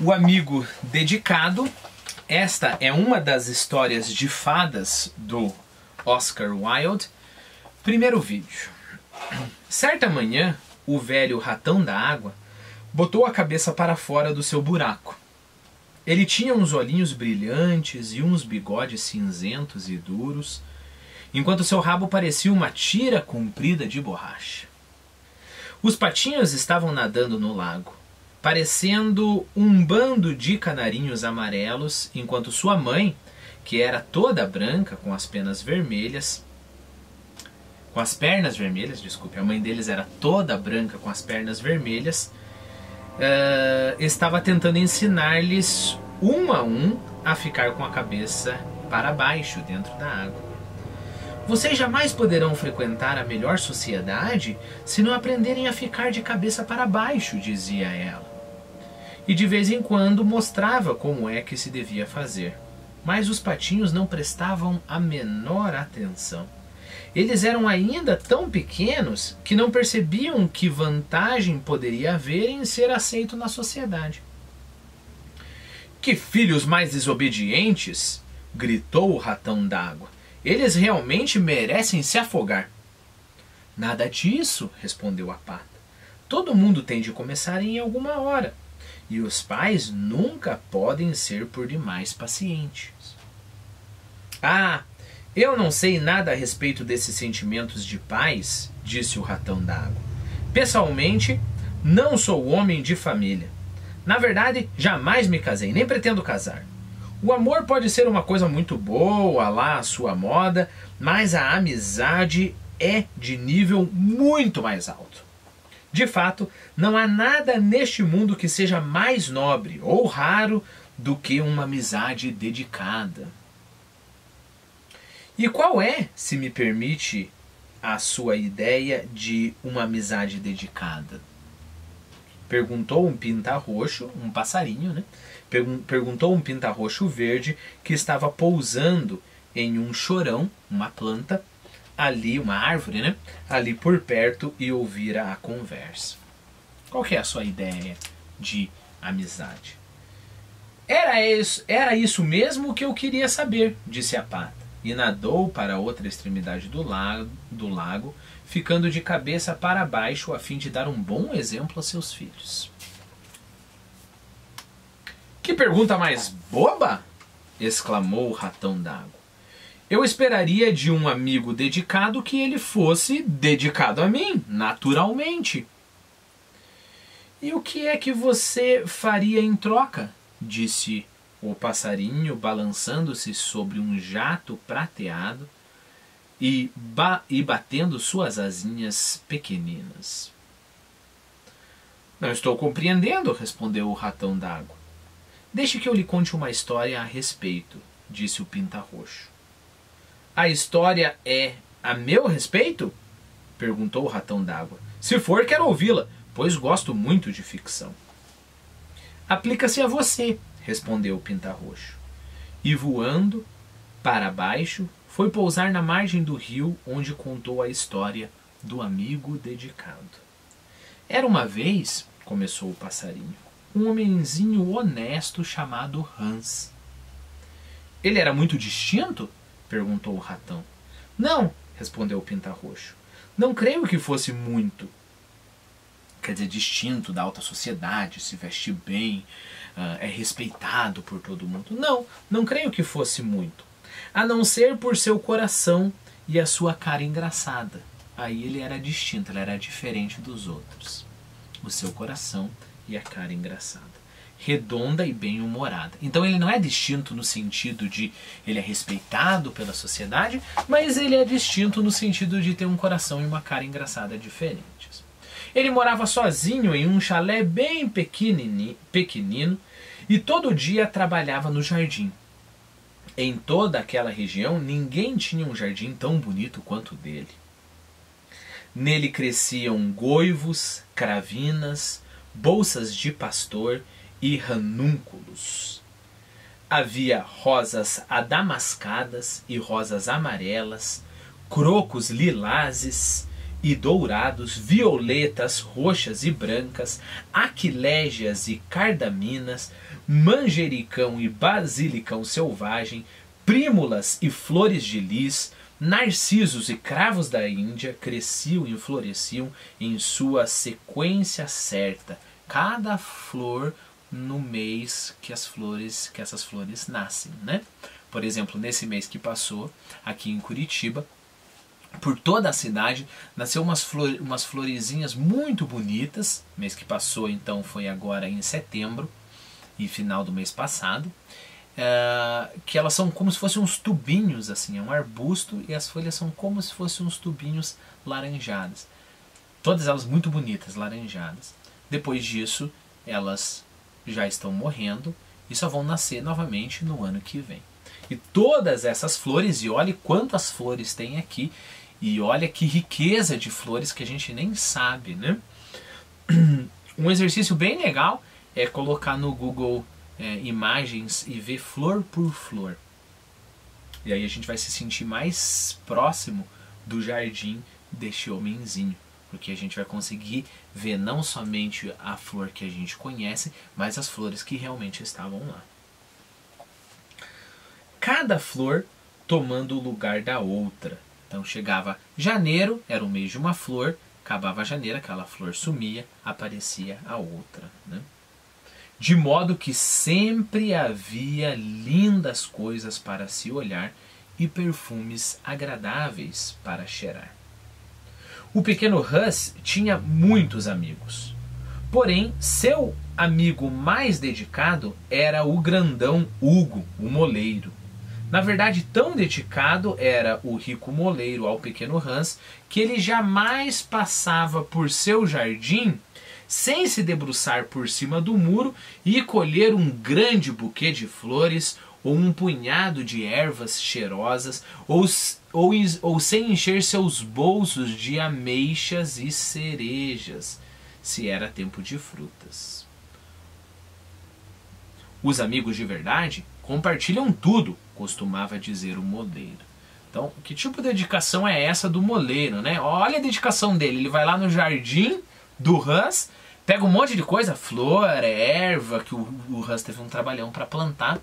O Amigo Dedicado. Esta é uma das histórias de fadas do Oscar Wilde. Primeiro vídeo. Certa manhã, o velho ratão da água botou a cabeça para fora do seu buraco. Ele tinha uns olhinhos brilhantes e uns bigodes cinzentos e duros, enquanto seu rabo parecia uma tira comprida de borracha. Os patinhos estavam nadando no lago, parecendo um bando de canarinhos amarelos, enquanto sua mãe, que era toda branca, com as pernas vermelhas, a mãe deles era toda branca com as pernas vermelhas, estava tentando ensinar-lhes um a ficar com a cabeça para baixo dentro da água. Vocês jamais poderão frequentar a melhor sociedade se não aprenderem a ficar de cabeça para baixo, dizia ela. E de vez em quando mostrava como é que se devia fazer. Mas os patinhos não prestavam a menor atenção. Eles eram ainda tão pequenos que não percebiam que vantagem poderia haver em ser aceito na sociedade. Que filhos mais desobedientes! Gritou o ratão d'água. Eles realmente merecem se afogar. Nada disso, respondeu a pata. Todo mundo tem de começar em alguma hora. E os pais nunca podem ser por demais pacientes. Ah, eu não sei nada a respeito desses sentimentos de pais, disse o ratão d'água. Pessoalmente, não sou homem de família. Na verdade, jamais me casei, nem pretendo casar. O amor pode ser uma coisa muito boa, lá a sua moda, mas a amizade é de nível muito mais alto. De fato, não há nada neste mundo que seja mais nobre ou raro do que uma amizade dedicada. E qual é, se me permite, a sua ideia de uma amizade dedicada? Perguntou um pinta-roxo, um passarinho, né? Perguntou um pinta-roxo verde que estava pousando em um chorão, uma planta, ali, uma árvore, né? Ali por perto, e ouvira a conversa. Qual que é a sua ideia de amizade? Era isso mesmo que eu queria saber, disse a pata, e nadou para a outra extremidade do lago, ficando de cabeça para baixo a fim de dar um bom exemplo a seus filhos. Que pergunta mais boba! Exclamou o ratão d'água. Eu esperaria de um amigo dedicado que ele fosse dedicado a mim, naturalmente. E o que é que você faria em troca? Disse o passarinho, balançando-se sobre um jato prateado e batendo suas asinhas pequeninas. Não estou compreendendo, respondeu o ratão d'água. Deixe que eu lhe conte uma história a respeito, disse o pinta-roxo. A história é a meu respeito? Perguntou o ratão d'água. Se for, quero ouvi-la, pois gosto muito de ficção. Aplica-se a você, respondeu o pinta-roxo. E voando para baixo, foi pousar na margem do rio, onde contou a história do amigo dedicado. Era uma vez, começou o passarinho, um homenzinho honesto chamado Hans. Ele era muito distinto? Perguntou o ratão. Não, respondeu o pinta-roxo. Não creio que fosse muito. Quer dizer, distinto da alta sociedade, se veste bem, é respeitado por todo mundo. Não creio que fosse muito. A não ser por seu coração e a sua cara engraçada. Aí ele era distinto, ele era diferente dos outros. O seu coração e a cara engraçada. Redonda e bem-humorada. Então ele não é distinto no sentido de ele é respeitado pela sociedade, mas ele é distinto no sentido de ter um coração e uma cara engraçada diferentes. Ele morava sozinho em um chalé bem pequenino e todo dia trabalhava no jardim. Em toda aquela região, ninguém tinha um jardim tão bonito quanto o dele. Nele cresciam goivos, cravinas, bolsas de pastor e ranúnculos. Havia rosas adamascadas e rosas amarelas, crocos lilazes e dourados, violetas, roxas e brancas, aquilégias e cardaminas, manjericão e basilicão selvagem, prímulas e flores de lis, narcisos e cravos da Índia cresciam e floresciam em sua sequência certa, cada flor no mês que essas flores nascem, né? Por exemplo, nesse mês que passou, aqui em Curitiba, por toda a cidade, nasceu umas florezinhas muito bonitas. Mês que passou, então, foi agora em setembro e final do mês passado. Que elas são como se fossem uns tubinhos, assim, é um arbusto e as folhas são como se fossem uns tubinhos laranjadas. Todas elas muito bonitas, laranjadas. Depois disso, elas já estão morrendo e só vão nascer novamente no ano que vem. E todas essas flores, e olhe quantas flores tem aqui, e olha que riqueza de flores que a gente nem sabe, né? Um exercício bem legal é colocar no Google imagens e ver flor por flor. E aí a gente vai se sentir mais próximo do jardim deste homenzinho, porque a gente vai conseguir ver não somente a flor que a gente conhece, mas as flores que realmente estavam lá. Cada flor tomando o lugar da outra. Então chegava janeiro, era o mês de uma flor, acabava janeiro, aquela flor sumia, aparecia a outra, né? De modo que sempre havia lindas coisas para se olhar e perfumes agradáveis para cheirar. O pequeno Russ tinha muitos amigos. Porém, seu amigo mais dedicado era o grandão Hugo, o moleiro. Na verdade, tão dedicado era o rico moleiro ao pequeno Hans que ele jamais passava por seu jardim sem se debruçar por cima do muro e colher um grande buquê de flores ou um punhado de ervas cheirosas ou sem encher seus bolsos de ameixas e cerejas, se era tempo de frutas. Os amigos de verdade compartilham tudo, costumava dizer o moleiro. Então, que tipo de dedicação é essa do moleiro, né? Olha a dedicação dele. Ele vai lá no jardim do Hans, pega um monte de coisa, flor, erva, que o Hans teve um trabalhão para plantar,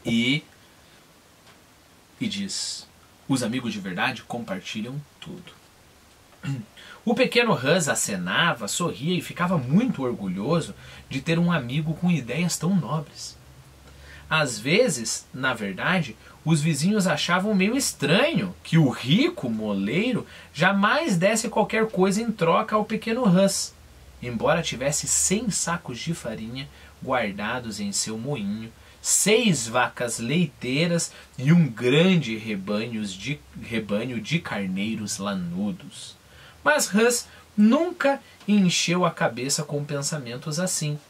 e diz: os amigos de verdade compartilham tudo. O pequeno Hans acenava, sorria e ficava muito orgulhoso de ter um amigo com ideias tão nobres. Às vezes, na verdade, os vizinhos achavam meio estranho que o rico moleiro jamais desse qualquer coisa em troca ao pequeno Hans, embora tivesse 100 sacos de farinha guardados em seu moinho, 6 vacas leiteiras e um grande rebanho de carneiros lanudos. Mas Hans nunca encheu a cabeça com pensamentos assim,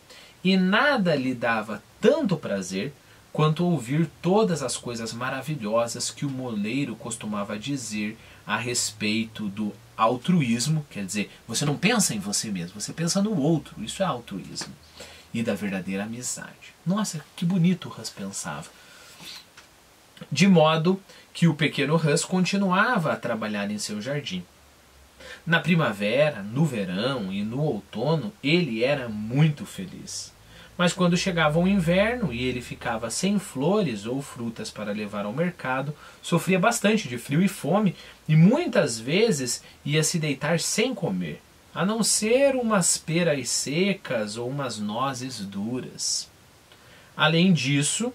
e nada lhe dava tanto prazer quanto ouvir todas as coisas maravilhosas que o moleiro costumava dizer a respeito do altruísmo, quer dizer, você não pensa em você mesmo, você pensa no outro, isso é altruísmo, e da verdadeira amizade. Nossa, que bonito o Hans pensava. De modo que o pequeno Hans continuava a trabalhar em seu jardim. Na primavera, no verão e no outono, ele era muito feliz. Mas quando chegava o inverno e ele ficava sem flores ou frutas para levar ao mercado, sofria bastante de frio e fome e muitas vezes ia se deitar sem comer, a não ser umas peras secas ou umas nozes duras. Além disso,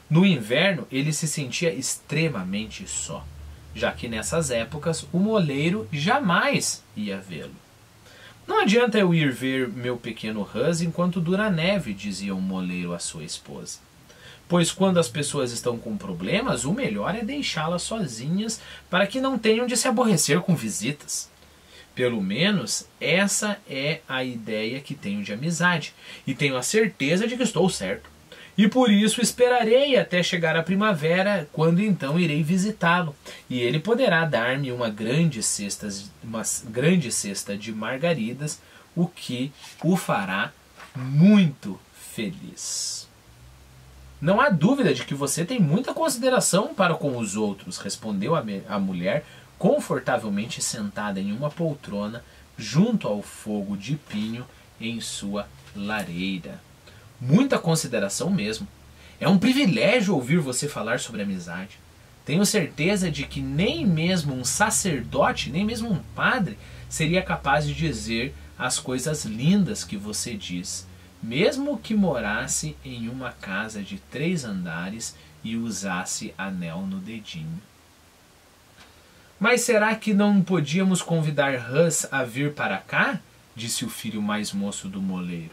no inverno ele se sentia extremamente só, já que nessas épocas o moleiro jamais ia vê-lo. Não adianta eu ir ver meu pequeno Hans enquanto dura a neve, dizia o moleiro à sua esposa. Pois quando as pessoas estão com problemas, o melhor é deixá-las sozinhas para que não tenham de se aborrecer com visitas. Pelo menos essa é a ideia que tenho de amizade, e tenho a certeza de que estou certo. E por isso esperarei até chegar a primavera, quando então irei visitá-lo, e ele poderá dar-me uma grande cesta de margaridas, o que o fará muito feliz. Não há dúvida de que você tem muita consideração para com os outros, respondeu a mulher confortavelmente sentada em uma poltrona junto ao fogo de pinho em sua lareira. Muita consideração mesmo. É um privilégio ouvir você falar sobre amizade. Tenho certeza de que nem mesmo um sacerdote, nem mesmo um padre, seria capaz de dizer as coisas lindas que você diz, mesmo que morasse em uma casa de 3 andares e usasse anel no dedinho. Mas será que não podíamos convidar Hus a vir para cá? Disse o filho mais moço do moleiro.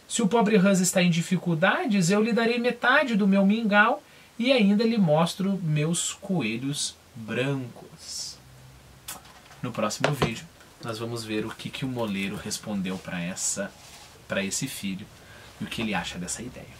Se o pobre Hus está em dificuldades, eu lhe darei metade do meu mingau e ainda lhe mostro meus coelhos brancos. No próximo vídeo, nós vamos ver o que o moleiro respondeu para esse filho e o que ele acha dessa ideia.